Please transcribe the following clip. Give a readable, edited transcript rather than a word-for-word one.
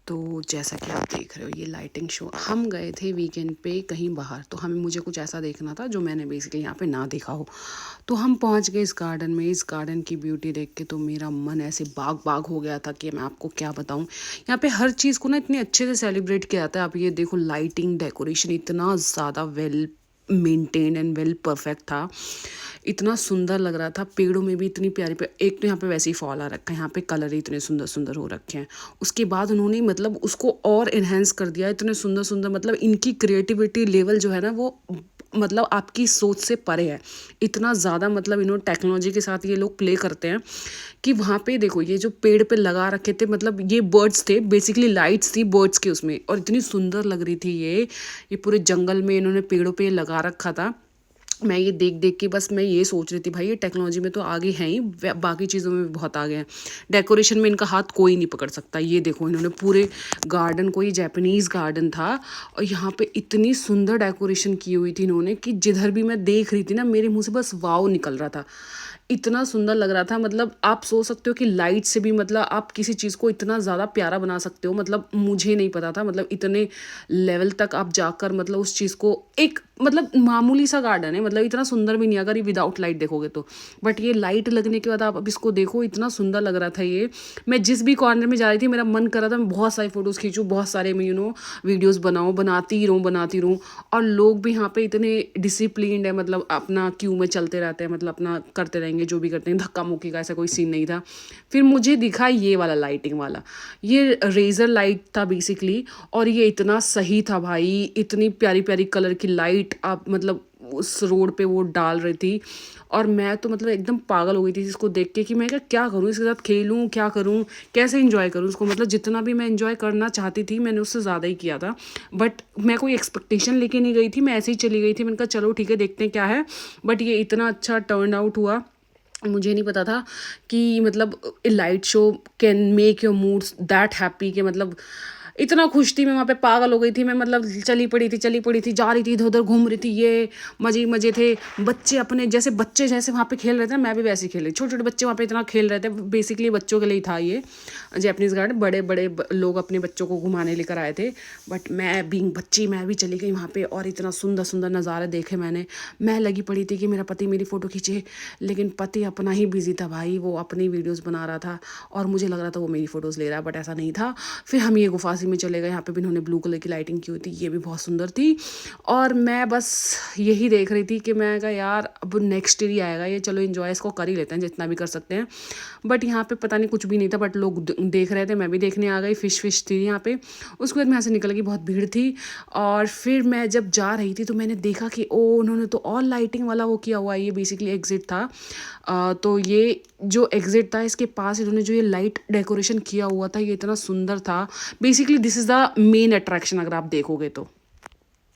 तो जैसा कि आप देख रहे हो ये लाइटिंग शो, हम गए थे वीकेंड पे कहीं बाहर, तो हमें मुझे कुछ ऐसा देखना था जो मैंने बेसिकली यहाँ पे ना देखा हो। तो हम पहुँच गए इस गार्डन में। इस गार्डन की ब्यूटी देख के तो मेरा मन ऐसे बाग बाग हो गया था कि मैं आपको क्या बताऊँ। यहाँ पे हर चीज़ को ना इतने अच्छे से सेलिब्रेट किया जाता है। आप ये देखो, लाइटिंग डेकोरेशन इतना ज़्यादा well maintained and well perfect था, इतना सुंदर लग रहा था। पेड़ों में भी इतनी प्यारी एक तो यहाँ पे वैसे ही फॉल आ रखा है, यहाँ पे कलर ही इतने सुंदर सुंदर हो रखे हैं। उसके बाद उन्होंने मतलब उसको और इन्हेंस कर दिया, इतने सुंदर सुंदर, मतलब इनकी क्रिएटिविटी लेवल जो है ना वो मतलब आपकी सोच से परे है। इतना ज़्यादा मतलब इन्होंने टेक्नोलॉजी के साथ ये लोग प्ले करते हैं कि वहाँ पे देखो ये जो पेड़ पे लगा रखे थे, मतलब ये बर्ड्स थे, बेसिकली लाइट्स थी बर्ड्स की उसमें, और इतनी सुंदर लग रही थी ये पूरे जंगल में इन्होंने पेड़ों पे लगा रखा था। मैं ये देख देख के बस मैं ये सोच रही थी, भाई ये टेक्नोलॉजी में तो आगे हैं ही, बाकी चीज़ों में भी बहुत आगे हैं। डेकोरेशन में इनका हाथ कोई नहीं पकड़ सकता। ये देखो इन्होंने पूरे गार्डन को, ये जापानीज़ गार्डन था, और यहाँ पे इतनी सुंदर डेकोरेशन की हुई थी इन्होंने कि जिधर भी मैं देख रही थी ना मेरे मुंह से बस वाव निकल रहा था। इतना सुंदर लग रहा था, मतलब आप सोच सकते हो कि लाइट से भी मतलब आप किसी चीज़ को इतना ज़्यादा प्यारा बना सकते हो। मतलब मुझे नहीं पता था, मतलब इतने लेवल तक आप जाकर मतलब उस चीज़ को, एक मतलब मामूली सा गार्डन है, मतलब इतना सुंदर भी नहीं अगर ये विदाउट लाइट देखोगे तो, बट ये लाइट लगने के बाद आप अब इसको देखो, इतना सुंदर लग रहा था ये। मैं जिस भी कॉर्नर में जा रही थी मेरा मन कर रहा था मैं बहुत सारी फ़ोटोज़ खींचूँ, बहुत सारे मैं वीडियोज़ बनाऊँ, बनाती रहूँ। और लोग भी यहाँ पे इतने डिसिप्लिन्ड है, मतलब अपना क्यू में चलते रहते हैं, मतलब अपना करते रहेंगे जो भी करते हैं, धक्का मुक्की का ऐसा कोई सीन नहीं था। फिर मुझे दिखा ये वाला लाइटिंग वाला, ये रेजर लाइट था बेसिकली, और ये इतना सही था भाई, इतनी प्यारी प्यारी कलर की लाइट आप मतलब उस रोड पे वो डाल रही थी। और मैं तो मतलब एकदम पागल हो गई थी इसको देख के कि मैं क्या करूँ इसके साथ, खेलूँ क्या करूँ, कैसे इंजॉय करूँ उसको। मतलब जितना भी मैं इंजॉय करना चाहती थी मैंने उससे ज़्यादा ही किया था, बट मैं कोई एक्सपेक्टेशन लेके नहीं गई थी, मैं ऐसे ही चली गई थी। मैंने कहा चलो ठीक है देखते हैं क्या है, बट ये इतना अच्छा टर्न आउट हुआ। मुझे नहीं पता था कि मतलब light show can make your moods that happy, कि मतलब इतना खुश थी मैं, वहाँ पे पागल हो गई थी मैं, मतलब चली पड़ी थी, जा रही थी इधर उधर घूम रही थी, ये मजे ही मजे थे। बच्चे अपने जैसे बच्चे जैसे वहाँ पे खेल रहे थे मैं भी वैसे ही खेल रही, छोटे छोटे बच्चे वहाँ पे इतना खेल रहे थे। बेसिकली बच्चों के लिए ही था ये जैपनीज़ गार्डन, बड़े बड़े लोग अपने बच्चों को घुमाने लेकर आए थे, बट मैं बीइंग बच्ची मैं भी चली गई वहाँ पे, और इतना सुंदर सुंदर नज़ारे देखे मैंने। मैं लगी पड़ी थी कि मेरा पति मेरी फ़ोटो खींचे, लेकिन पति अपना ही बिजी था भाई, वो अपनी वीडियोज़ बना रहा था और मुझे लग रहा था वो मेरी फ़ोटोज़ ले रहा है, बट ऐसा नहीं था। फिर हम ये गुफासी में चले गए, यहाँ पे भी इन्होंने ब्लू कलर की लाइटिंग की हुई थी, ये भी बहुत सुंदर थी। और मैं बस यही देख रही थी कि मैं कहा यार अब नेक्स्ट ईयर ही आएगा ये, चलो इन्जॉय इसको कर ही लेते हैं जितना भी कर सकते हैं। बट यहाँ पे पता नहीं कुछ भी नहीं था, बट लोग देख रहे थे, मैं भी देखने आ गई। फिश थी यहाँ पे। उसके बाद मैं यहाँ से निकल गई, बहुत भीड़ थी। और फिर मैं जब जा रही थी तो मैंने देखा कि ओ उन्होंने तो और लाइटिंग वाला वो किया हुआ है, ये बेसिकली एग्जिट था। तो ये जो एग्जिट था इसके पास इन्होंने जो ये लाइट डेकोरेशन किया हुआ था ये इतना सुंदर था। Basically this is the main attraction अगर आप देखोगे तो।